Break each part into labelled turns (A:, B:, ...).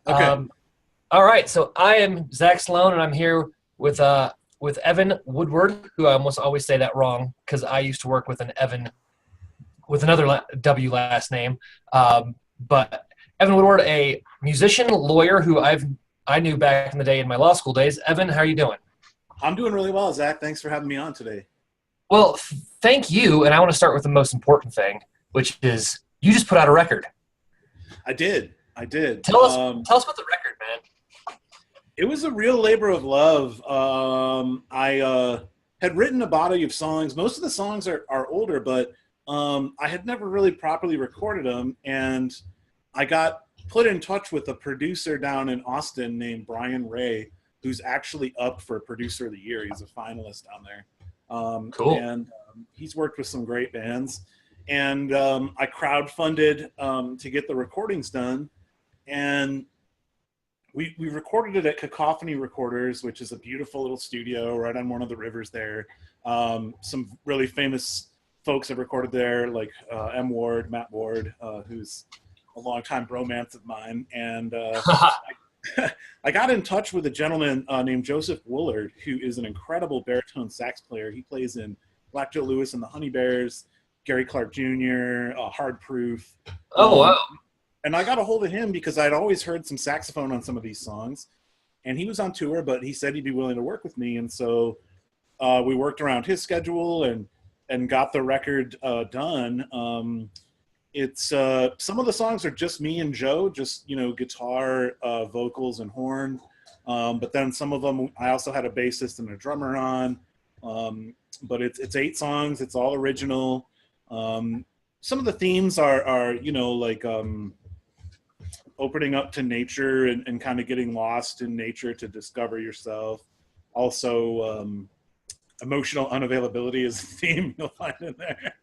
A: Okay.
B: All right, so I am Zach Sloan, and I'm here with Evan Woodward, who I almost always say that wrong because I used to work with an Evan with another W last name. But Evan Woodward, a musician, lawyer who I knew back in the day in my law school days. Evan, how are you doing?
A: I'm doing really well, Zach. Thanks for having me on today.
B: Well, thank you, and I want to start with the most important thing, which is you just put out a record.
A: I did. I did.
B: Tell us about the record, man.
A: It was a real labor of love. I had written a body of songs. Most of the songs are older, but I had never really properly recorded them. And I got put in touch with a producer down in Austin named Brian Ray, who's actually up for Producer of the Year. He's a finalist down there.
B: Cool.
A: And he's worked with some great bands. And I crowdfunded to get the recordings done. And we recorded it at Cacophony Recorders, which is a beautiful little studio right on one of the rivers there. Some really famous folks have recorded there, like Matt Ward, who's a longtime bromance of mine. And I got in touch with a gentleman named Joseph Woolard, who is an incredible baritone sax player. He plays in Black Joe Lewis and the Honey Bears, Gary Clark Jr., Hard Proof.
B: Oh, wow.
A: And I got a hold of him because I'd always heard some saxophone on some of these songs. And he was on tour, but he said he'd be willing to work with me. And so we worked around his schedule and got the record done. It's some of the songs are just me and Joe, just, guitar, vocals, and horn. But then some of them, I also had a bassist and a drummer on. But it's 8 songs. It's all original. Some of the themes are like opening up to nature and kind of getting lost in nature to discover yourself. Also, emotional unavailability is a theme you'll find in there.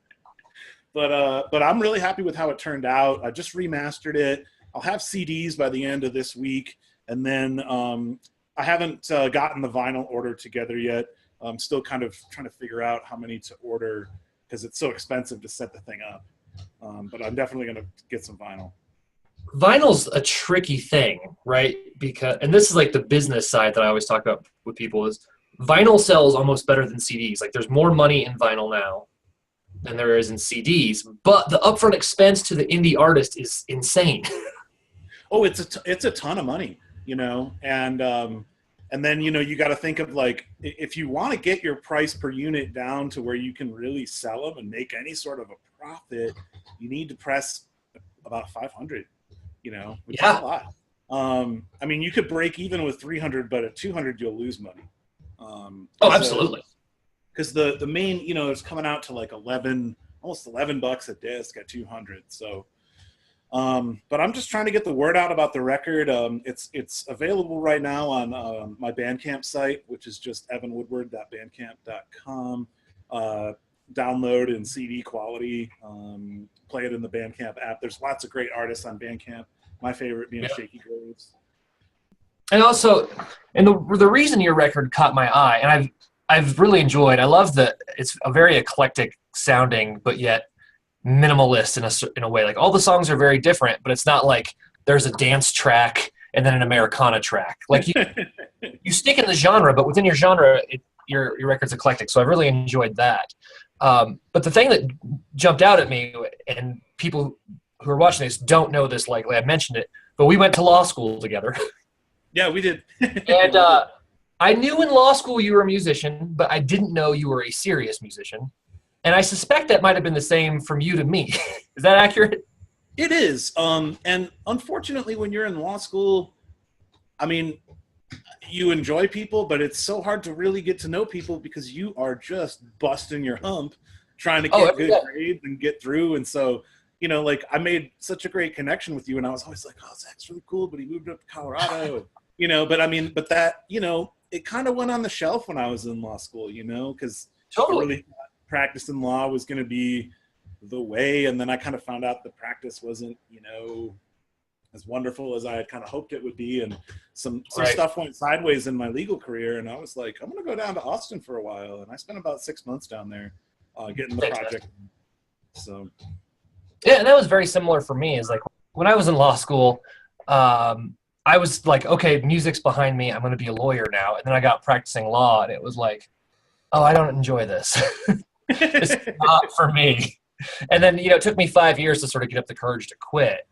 A: But I'm really happy with how it turned out. I just remastered it. I'll have CDs by the end of this week. And then I haven't gotten the vinyl order together yet. I'm still kind of trying to figure out how many to order because it's so expensive to set the thing up. But I'm definitely going to get some vinyl.
B: Vinyl's a tricky thing, right? And this is like the business side that I always talk about with people is vinyl sells almost better than CDs. Like there's more money in vinyl now than there is in CDs, but the upfront expense to the indie artist is insane.
A: Oh, it's a ton of money, and then, you got to think of like, if you want to get your price per unit down to where you can really sell them and make any sort of a profit, you need to press about 500, which is a lot. I mean, you could break even with 300, but at 200, you'll lose money.
B: Absolutely.
A: Because the main, it's coming out to like almost $11 a disc at 200. So, but I'm just trying to get the word out about the record. It's available right now on my Bandcamp site, which is just evanwoodward.bandcamp.com. Download in CD quality. Play it in the Bandcamp app. There's lots of great artists on Bandcamp. My favorite being Shaky Graves.
B: And also, the reason your record caught my eye, and I've really enjoyed. I love that it's a very eclectic sounding, but yet minimalist in a way. Like all the songs are very different, but it's not like there's a dance track and then an Americana track. Like you stick in the genre, but within your genre, your record's eclectic. So I really enjoyed that. But the thing that jumped out at me, and people who are watching this don't know this, likely I mentioned it, but we went to law school together.
A: Yeah, we did.
B: And I knew in law school you were a musician, but I didn't know you were a serious musician. And I suspect that might have been the same from you to me. Is that accurate?
A: It is. And unfortunately, when you're in law school, I mean, you enjoy people, but it's so hard to really get to know people because you are just busting your hump trying to get good grades and get through. And so, like I made such a great connection with you, and I was always like, oh, Zach's really cool, but he moved up to Colorado. But that, it kind of went on the shelf when I was in law school, because
B: Totally.
A: I really thought practicing law was going to be the way. And then I kind of found out the practice wasn't, as wonderful as I had kind of hoped it would be. And some stuff went sideways in my legal career. And I was like, I'm going to go down to Austin for a while. And I spent about 6 months down there getting the project. So. Yeah,
B: and that was very similar for me. Is like when I was in law school, I I was like, okay, music's behind me. I'm going to be a lawyer now. And then I got practicing law, and it was like, oh, I don't enjoy this. It's not for me. And then, it took me 5 years to sort of get up the courage to quit.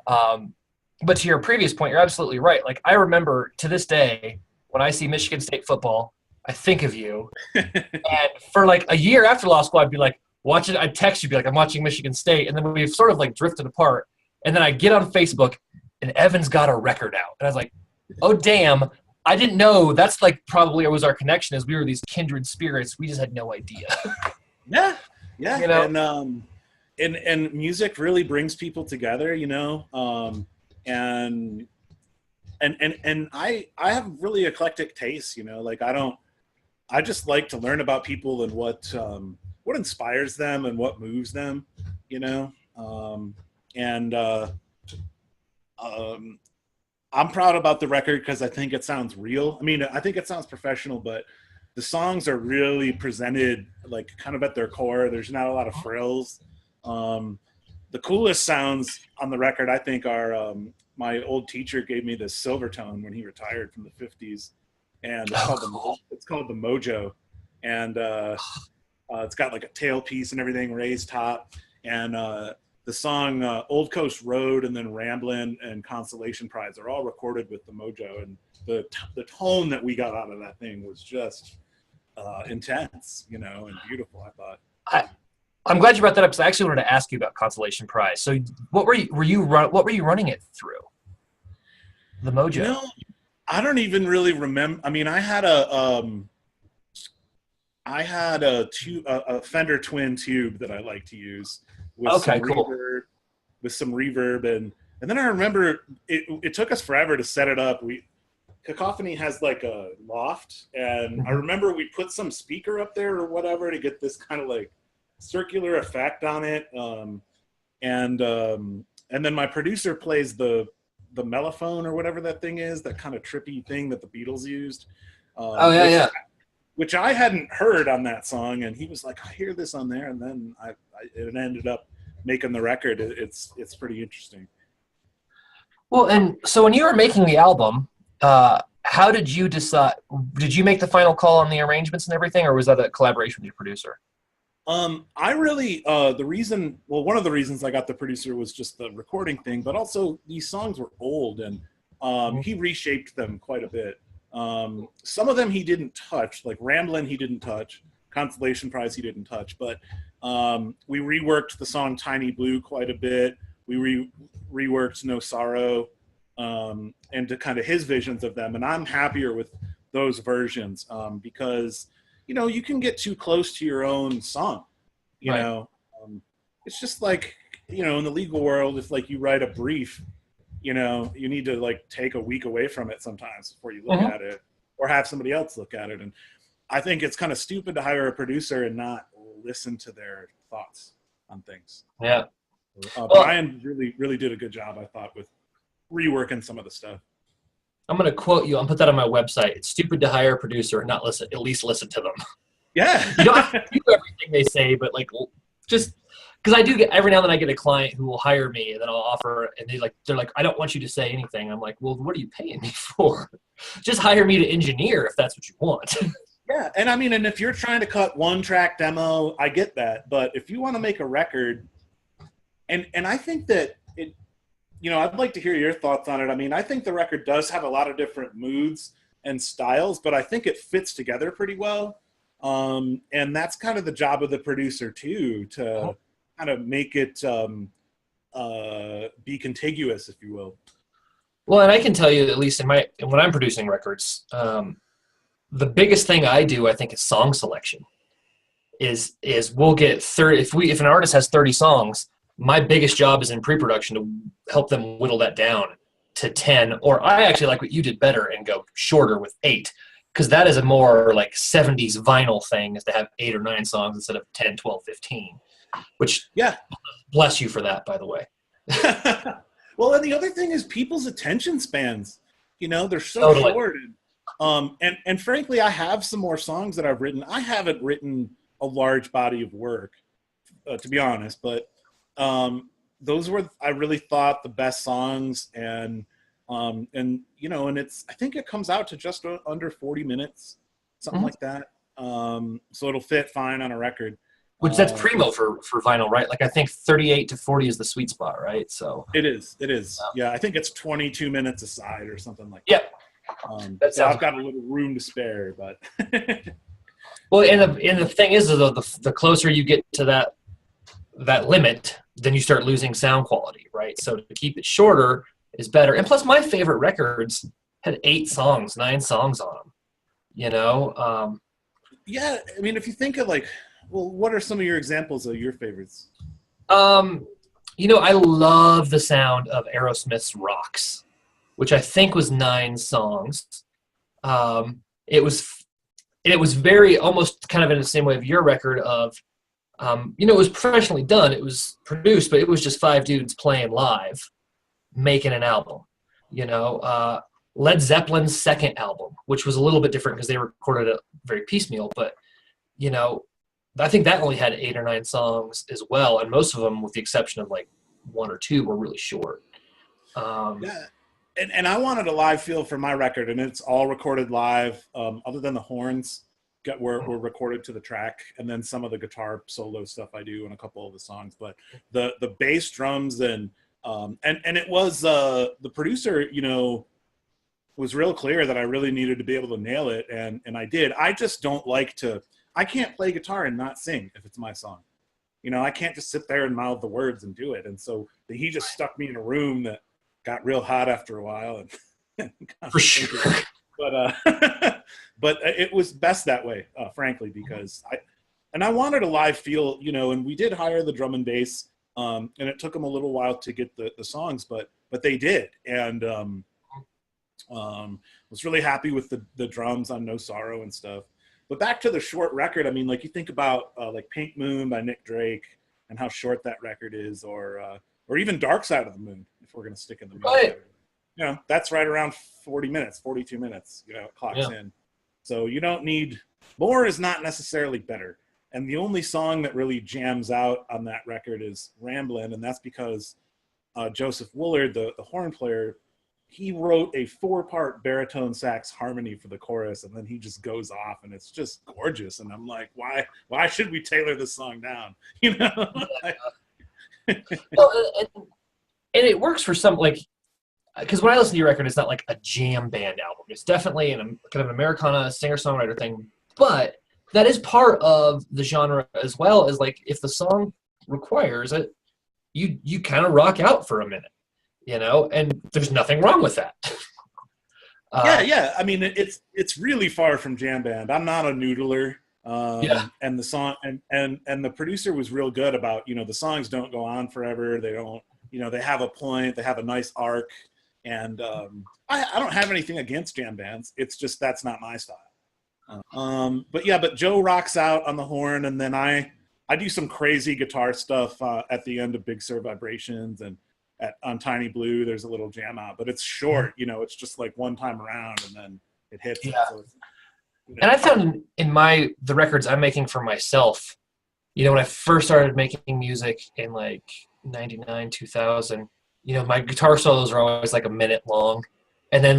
B: But to your previous point, you're absolutely right. Like, I remember to this day, when I see Michigan State football, I think of you. And for like a year after law school, I'd be like, I'd text you, be like, I'm watching Michigan State. And then we've sort of like drifted apart. And then I get on Facebook, and Evan's got a record out. And I was like, oh, damn. I didn't know. That's like probably was our connection, is we were these kindred spirits. We just had no idea.
A: Yeah. And music really brings people together, and I have really eclectic tastes, like I just like to learn about people and what inspires them and what moves them, I'm proud about the record because I think it sounds real. I mean, I think it sounds professional, but the songs are really presented like kind of at their core. There's not a lot of frills. The coolest sounds on the record, I think, are my old teacher gave me this Silvertone when he retired from the 50s, and it's called the Mojo, and it's got like a tailpiece and everything, raised top, and the song Old Coast Road and then Ramblin' and Consolation Prize are all recorded with the Mojo, and the tone that we got out of that thing was just intense, and beautiful, I thought.
B: I'm glad you brought that up, because I actually wanted to ask you about Consolation Prize. So what were you running it through? The Mojo?
A: I don't even really remember. I mean, I had a Fender Twin tube that I like to use with some reverb, and then I remember it took us forever to set it up. Cacophony has like a loft, and I remember we put some speaker up there or whatever to get this kind of like circular effect on it, and then my producer plays the mellophone or whatever that thing is, that kind of trippy thing that the Beatles used. Which I hadn't heard on that song, and he was like, I hear this on there, and then it ended up making the record. It's pretty interesting.
B: Well, and so when you were making the album, how did you decide? Did you make the final call on the arrangements and everything, or was that a collaboration with your producer?
A: I really, one of the reasons I got the producer was just the recording thing, but also these songs were old, and he reshaped them quite a bit. Some of them he didn't touch, like Ramblin' he didn't touch, Consolation Prize he didn't touch, but we reworked the song Tiny Blue quite a bit. We reworked No Sorrow, and to kind of his visions of them, and I'm happier with those versions because you can get too close to your own song. It's just like in the legal world, if like you write a brief, you need to like take a week away from it sometimes before you look at it, or have somebody else look at it. And I think it's kind of stupid to hire a producer and not listen to their thoughts on things.
B: Yeah.
A: Brian really did a good job, I thought, with reworking some of the stuff.
B: I'm going to quote you. I'll put that on my website. It's stupid to hire a producer and not listen, at least listen to them.
A: Yeah.
B: You don't have to do everything they say, but like just because I do get every now and then I get a client who will hire me, and then I'll offer, and they're like, I don't want you to say anything. I'm like, well, what are you paying me for? Just hire me to engineer if that's what you want.
A: Yeah, and I mean, and if you're trying to cut one track demo, I get that. But if you want to make a record, and I think that it, I'd like to hear your thoughts on it. I mean, I think the record does have a lot of different moods and styles, but I think it fits together pretty well. And that's kind of the job of the producer too, to kind of make it be contiguous, if you will.
B: Well, and I can tell you, at least when I'm producing records, the biggest thing I do, I think, is song selection. Is we'll get 30. If an artist has 30 songs, my biggest job is in pre-production to help them whittle that down to 10. Or I actually like what you did better and go shorter with 8, because that is a more like 70s vinyl thing, is to have 8 or 9 songs instead of 10, 12, 15. Which, yeah, bless you for that, by the way.
A: Well, and the other thing is people's attention spans. They're so short. And frankly, I have some more songs that I've written. I haven't written a large body of work, to be honest, but those were, I really thought, the best songs, and And and I think it comes out to just under 40 minutes, something like that. So it'll fit fine on a record.
B: Which that's primo for vinyl, right? Like I think 38 to 40 is the sweet spot, right? So
A: it is. Yeah, I think it's 22 minutes a side or something like
B: that.
A: Yep. So I've got a little room to spare, but
B: well, and the thing is, though, the closer you get to that limit, then you start losing sound quality, right? So to keep it shorter is better. And plus, my favorite records had 8 songs, 9 songs on them.
A: Yeah, I mean, if you think of what are some of your examples of your favorites?
B: I love the sound of Aerosmith's Rocks, which I think was 9 songs. It was very almost kind of in the same way of your record of, it was professionally done. It was produced, but it was just 5 dudes playing live, making an album. Led Zeppelin's second album, which was a little bit different because they recorded it very piecemeal, but I think that only had 8 or 9 songs as well, and most of them, with the exception of like 1 or 2, were really short.
A: Yeah, and I wanted a live feel for my record, and it's all recorded live, other than the horns were recorded to the track, and then some of the guitar solo stuff I do in a couple of the songs. But the bass, drums, and it was the producer, was real clear that I really needed to be able to nail it, and I did. I just don't like to. I can't play guitar and not sing if it's my song. I can't just sit there and mouth the words and do it. And so he just stuck me in a room that got real hot after a while. And
B: for sure.
A: But it was best that way, frankly, because I wanted a live feel, and we did hire the drum and bass, and it took them a little while to get the songs, but they did. And was really happy with the drums on No Sorrow and stuff. But back to the short record, I mean, you think about Pink Moon by Nick Drake and how short that record is, or even Dark Side of the Moon, if we're going to stick in the middle.
B: Right.
A: That's right around 40 minutes, 42 minutes, it clocks in. So you don't need, more is not necessarily better. And the only song that really jams out on that record is Ramblin', and that's because Joseph Woolard, the horn player, he wrote a 4-part baritone sax harmony for the chorus, and then he just goes off, and it's just gorgeous. And I'm like, why should we tailor this song down?
B: Well, and it works for some, because when I listen to your record, it's not like a jam band album. It's definitely kind of an Americana singer-songwriter thing, but that is part of the genre as well, as if the song requires it, you kind of rock out for a minute. And there's nothing wrong with that.
A: Yeah. I mean, it's really far from jam band. I'm not a noodler. And the song and the producer was real good about, the songs don't go on forever. They don't, they have a point, they have a nice arc. And I don't have anything against jam bands. It's just, that's not my style. But Joe rocks out on the horn, and then I do some crazy guitar stuff at the end of Big Sur Vibrations, and on Tiny Blue, there's a little jam out, but it's short. It's just one time around, and then it hits.
B: Yeah.
A: So
B: and I found in the records I'm making for myself, when I first started making music in 99, 2000, my guitar solos are always a minute long, and then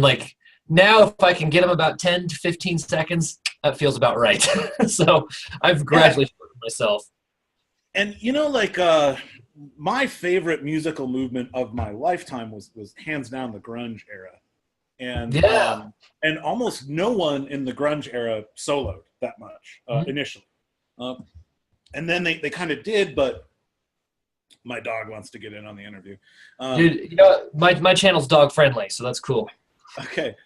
B: now if I can get them about 10 to 15 seconds, that feels about right. So I've gradually shortened myself.
A: And my favorite musical movement of my lifetime was hands down the grunge era. And and almost no one in the grunge era soloed that much initially. And then they kind of did, but my dog wants to get in on the interview.
B: Dude, my channel's dog friendly, so that's cool.
A: Okay.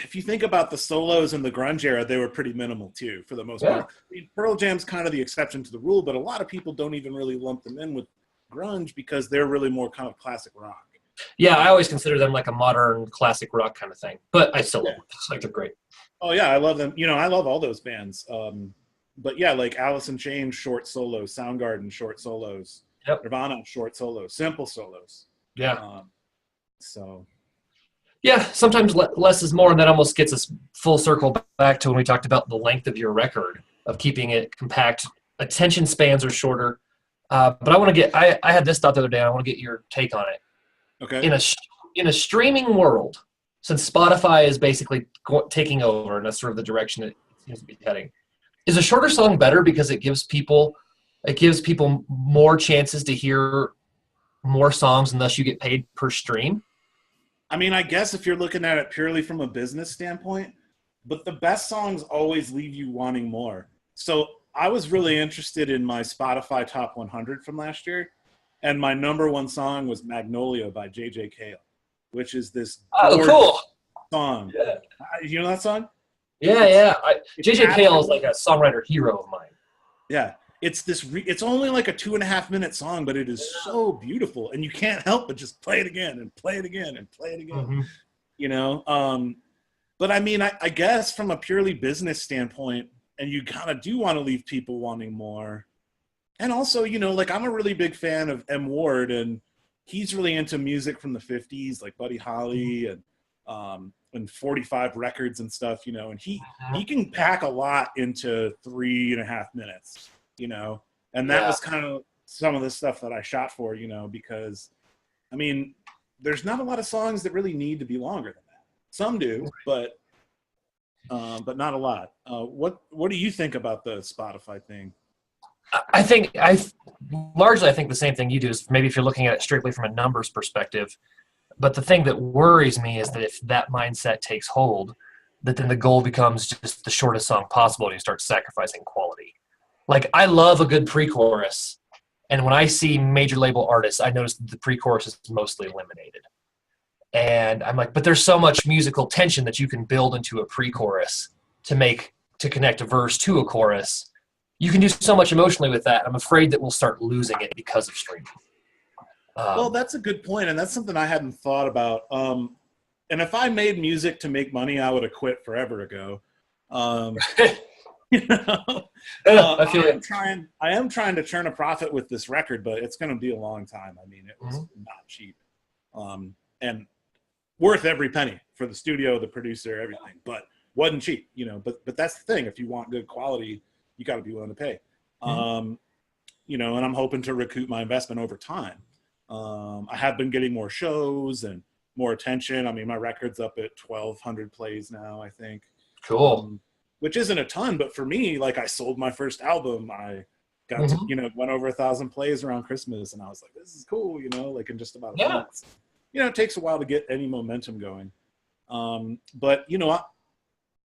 A: If you think about the solos in the grunge era, they were pretty minimal too, for the most part. I mean, Pearl Jam's kind of the exception to the rule, but a lot of people don't even really lump them in with grunge because they're really more kind of classic rock.
B: Yeah, I always consider them a modern classic rock kind of thing, but I still love them. They're great.
A: Oh yeah, I love them. I love all those bands. But yeah, Alice in Chains, short solos, Soundgarden, short solos, Nirvana, short solos, simple solos.
B: Yeah.
A: Yeah,
B: sometimes less is more, and that almost gets us full circle back to when we talked about the length of your record, of keeping it compact. Attention spans are shorter. But I want to get. I had this thought the other day. I want to get your take on it.
A: Okay.
B: In a streaming world, since Spotify is basically taking over, and that's sort of the direction it seems to be heading, is a shorter song better because it gives people more chances to hear more songs, and thus you get paid per stream?
A: I mean, I guess if you're looking at it purely from a business standpoint, but the best songs always leave you wanting more. So I was really interested in my Spotify Top 100 from last year, and my number one song was Magnolia by J.J. Cale, which is this
B: cool
A: song.
B: Yeah.
A: You know that song?
B: Yeah. J.J. Cale is like a songwriter hero of mine.
A: Yeah. It's it's only like a 2.5 minute song, but it is so beautiful, and you can't help but just play it again and play it again and play it again.
B: Mm-hmm.
A: You know, but I mean, I guess from a purely business standpoint, and you kind of do want to leave people wanting more. And also, you know, like I'm a really big fan of M. Ward, and he's really into music from the 50s, like Buddy Holly and 45 records and stuff, you know, and he can pack a lot into 3.5 minutes. You know, and that was kind of some of the stuff that I shot for, you know, because I mean, there's not a lot of songs that really need to be longer than that. Some do, but not a lot. What do you think about the Spotify thing?
B: I largely think the same thing you do, is maybe if you're looking at it strictly from a numbers perspective. But the thing that worries me is that if that mindset takes hold, that then the goal becomes just the shortest song possible, and you start sacrificing quality. Like, I love a good pre-chorus, and when I see major label artists, I notice that the pre-chorus is mostly eliminated. And I'm like, but there's so much musical tension that you can build into a pre-chorus to connect a verse to a chorus. You can do so much emotionally with that. I'm afraid that we'll start losing it because of streaming.
A: Well, that's a good point, and that's something I hadn't thought about. And if I made music to make money, I would have quit forever ago. You know, I am trying to turn a profit with this record, but it's going to be a long time. I mean, it was not cheap, and worth every penny for the studio, the producer, everything, but wasn't cheap, you know, but that's the thing. If you want good quality, you got to be willing to pay, you know, and I'm hoping to recoup my investment over time. I have been getting more shows and more attention. I mean, my record's up at 1,200 plays now, I think.
B: Cool.
A: Which isn't a ton, but for me, like, I sold my first album. I got to, you know, went over 1,000 plays around Christmas, and I was like, this is cool, you know, like in just about a month. You know, it takes a while to get any momentum going. But, you know,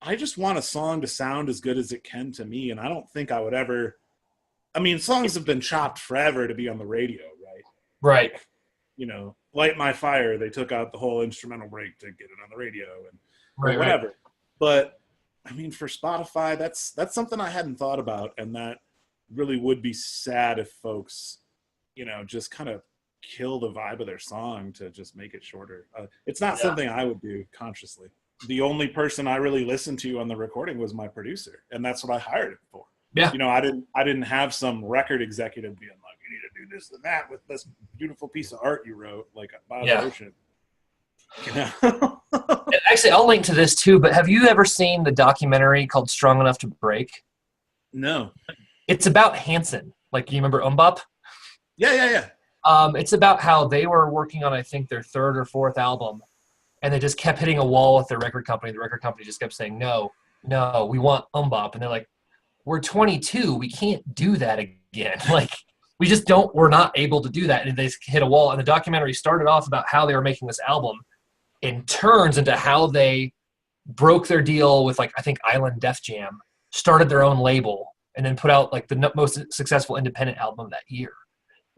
A: I just want a song to sound as good as it can to me, and I don't think I would ever – I mean, songs have been chopped forever to be on the radio, right?
B: Right.
A: You know, Light My Fire, they took out the whole instrumental break to get it on the radio and whatever. Right. But – I mean, for Spotify, that's something I hadn't thought about, and that really would be sad if folks, you know, just kind of kill the vibe of their song to just make it shorter. It's not something I would do consciously. The only person I really listened to on the recording was my producer, and that's what I hired him for. Yeah. You know, I didn't have some record executive being like, you need to do this and that with this beautiful piece of art you wrote, like by the ocean. You know?
B: Actually, I'll link to this too, but have you ever seen the documentary called Strong Enough to Break?
A: No.
B: It's about Hanson. Like, you remember Umbop?
A: Yeah.
B: It's about how they were working on, I think, their third or fourth album, and they just kept hitting a wall with their record company. The record company just kept saying, no, we want Umbop. And they're like, we're 22. We can't do that again. Like, we're not able to do that. And they hit a wall. And the documentary started off about how they were making this album, and turns into how they broke their deal with, like, I think Island Def Jam, started their own label, and then put out like the most successful independent album that year.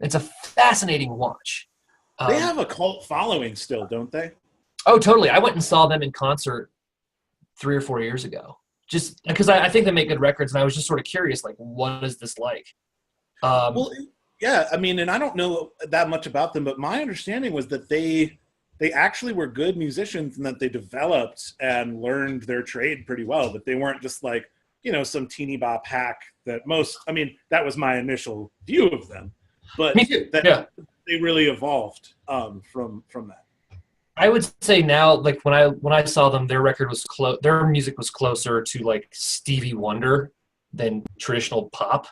B: It's a fascinating watch.
A: They have a cult following still, don't they?
B: Oh, totally. I went and saw them in concert 3 or 4 years ago, just because I think they make good records, and I was just sort of curious, like, what is this like?
A: Well, yeah, I mean, and I don't know that much about them, but my understanding was that they actually were good musicians, and that they developed and learned their trade pretty well, that they weren't just like, you know, some teeny bop hack that most, I mean, that was my initial view of them, but that they really evolved from that.
B: I would say now, like, when I saw them, their record was their music was closer to like Stevie Wonder than traditional pop.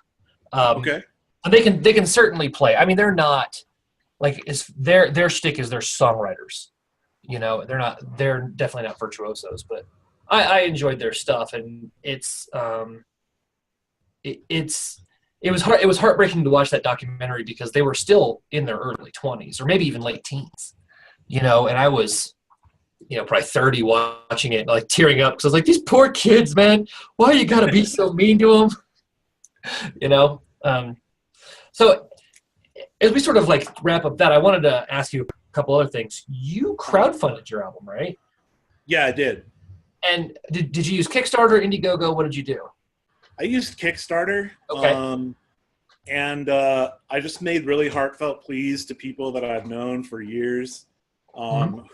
A: Okay.
B: They can certainly play. I mean, they're not like their shtick is they're songwriters. You know, they're definitely not virtuosos, but I enjoyed their stuff, and it was heartbreaking to watch that documentary because they were still in their early 20s or maybe even late teens, you know, and I was, you know, probably 30 watching it, like tearing up because I was like, these poor kids, man, why you gotta be so mean to them, you know? So as we sort of like wrap up that, I wanted to ask you a couple other things. You crowdfunded your album, right?
A: Yeah, I did.
B: And did you use Kickstarter, Indiegogo? What did you do?
A: I used Kickstarter.
B: Okay.
A: And I just made really heartfelt pleas to people that I've known for years, who,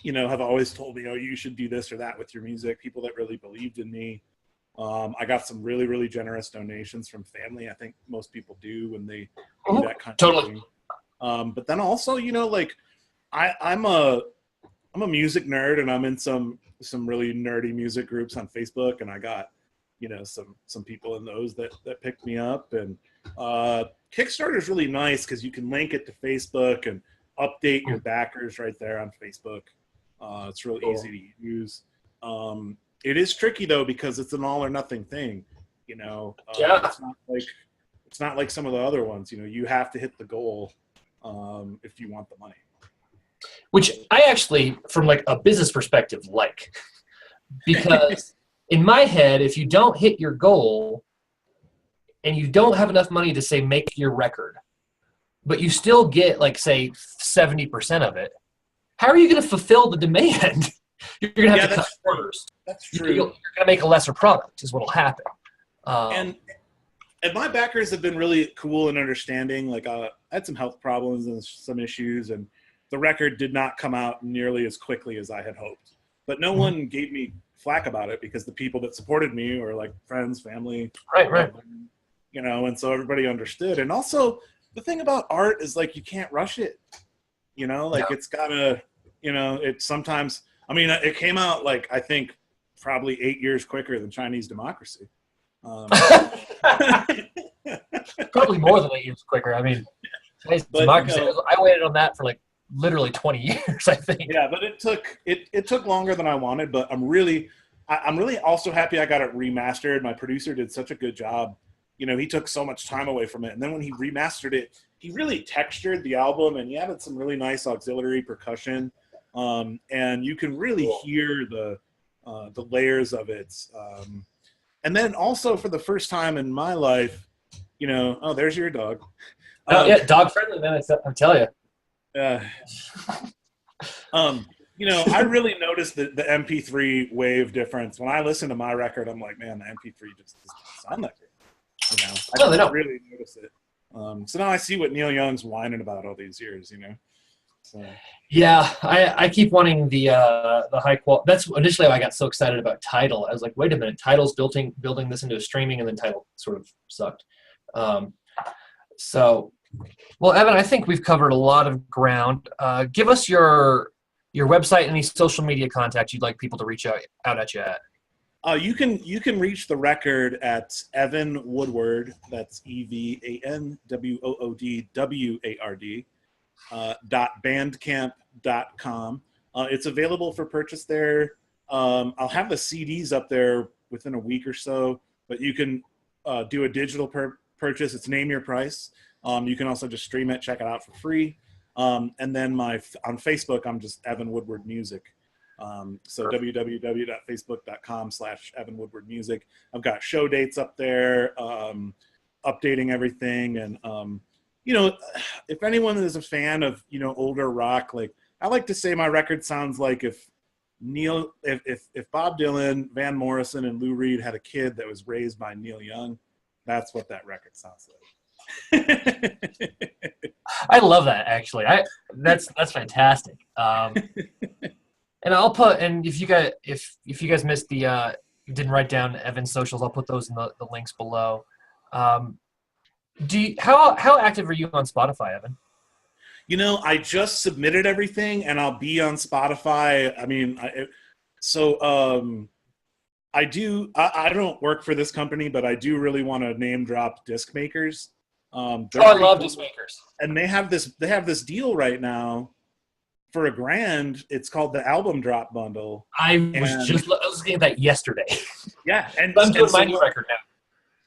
A: you know, have always told me, oh, you should do this or that with your music. People that really believed in me. I got some really, really generous donations from family. I think most people do when they do that kind of thing. But then also, you know, like I'm a music nerd, and I'm in some really nerdy music groups on Facebook, and I got, you know, some people in those that picked me up. And Kickstarter is really nice because you can link it to Facebook and update your backers right there on Facebook. It's really easy to use. It is tricky though because it's an all or nothing thing, you know. It's not like some of the other ones. You know, you have to hit the goal if you want the money.
B: Which I actually, from like a business perspective, like, because in my head, if you don't hit your goal and you don't have enough money to say make your record, but you still get like say 70% of it, how are you going to fulfill the demand? You're going to have to cut orders.
A: That's true.
B: You're going to make a lesser product is what will happen.
A: And my backers have been really cool and understanding. Like I had some health problems and some issues, and the record did not come out nearly as quickly as I had hoped. But no one gave me flack about it because the people that supported me were like friends, family.
B: Right.
A: You know, and so everybody understood. And also the thing about art is like you can't rush it. You know, like it's gotta, you know, it sometimes, I mean, it came out like I think probably 8 years quicker than Chinese democracy.
B: Probably more than 8 years quicker. I mean, Chinese democracy, you know, I waited on that for like literally 20 years, I think.
A: Yeah, but it took longer than I wanted, but I'm really also happy I got it remastered. My producer did such a good job. You know, he took so much time away from it. And then when he remastered it, he really textured the album, and he added some really nice auxiliary percussion. And you can really hear the layers of it. And then also for the first time in my life, you know, oh, there's your dog.
B: Yeah, dog friendly, man, I tell you.
A: You know, I really noticed the MP3 wave difference. When I listen to my record, I'm like, man, the MP3 just doesn't sound that good. You know, I didn't really notice it. So now I see what Neil Young's whining about all these years, you know. So.
B: Yeah, I keep wanting the high quality. That's initially why I got so excited about Tidal. I was like, wait a minute, Tidal's building this into a streaming, and then Tidal sort of sucked. So, well, Evan, I think we've covered a lot of ground. Give us your website, any social media contacts you'd like people to reach out at you at.
A: You can reach the record at Evan Woodward. That's EvanWoodward. .bandcamp.com. It's available for purchase there. I'll have the CDs up there within a week or so, but you can do a digital purchase. It's name your price. You can also just stream it, check it out for free. And then on Facebook, I'm just Evan Woodward Music. So www.facebook.com/Evan Woodward Music. I've got show dates up there, updating everything. And, you know, if anyone is a fan of, you know, older rock, like I like to say my record sounds like if Bob Dylan, Van Morrison, and Lou Reed had a kid that was raised by Neil Young, that's what that record sounds like.
B: I love that, actually. That's fantastic. And I'll put, and if you guys missed you didn't write down Evan's socials, I'll put those in the links below. How active are you on Spotify, Evan?
A: You know, I just submitted everything, and I'll be on Spotify. I mean, I do. I don't work for this company, but I do really want to name drop disc makers. They're
B: I
A: pretty
B: love
A: cool.
B: disc makers.
A: And they have this deal right now for $1,000. It's called the album drop bundle.
B: I was looking at that yesterday.
A: Yeah, and
B: I'm doing
A: so
B: my new record now.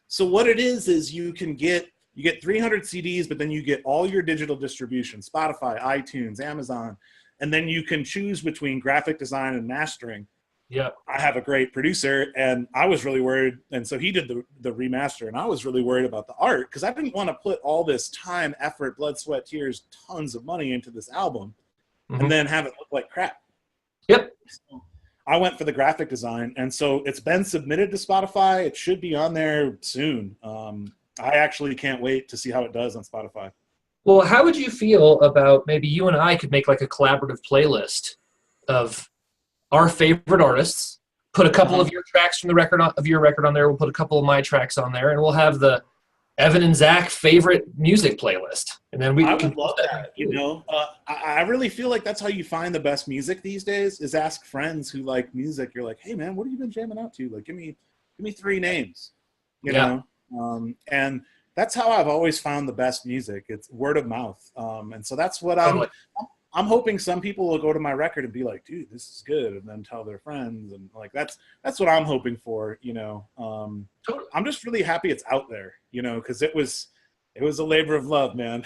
A: So what it is you get 300 CDs, but then you get all your digital distribution: Spotify, iTunes, Amazon, and then you can choose between graphic design and mastering.
B: Yeah.
A: I have a great producer, and I was really worried. And so he did the remaster, and I was really worried about the art because I didn't want to put all this time, effort, blood, sweat, tears, tons of money into this album and then have it look like crap.
B: Yep.
A: So I went for the graphic design, and so it's been submitted to Spotify. It should be on there soon. I actually can't wait to see how it does on Spotify.
B: Well, how would you feel about maybe you and I could make like a collaborative playlist of our favorite artists, put a couple of your tracks from the record on there. We'll put a couple of my tracks on there, and we'll have the Evan and Zach favorite music playlist. And then
A: I would love that. I really feel like that's how you find the best music these days, is ask friends who like music. You're like, hey man, what have you been jamming out to? Like, give me 3 names, you know? And that's how I've always found the best music. It's word of mouth. And so that's what I'm hoping some people will go to my record and be like, dude, this is good. And then tell their friends. And like, that's what I'm hoping for, I'm just really happy it's out there, because it was a labor of love, man.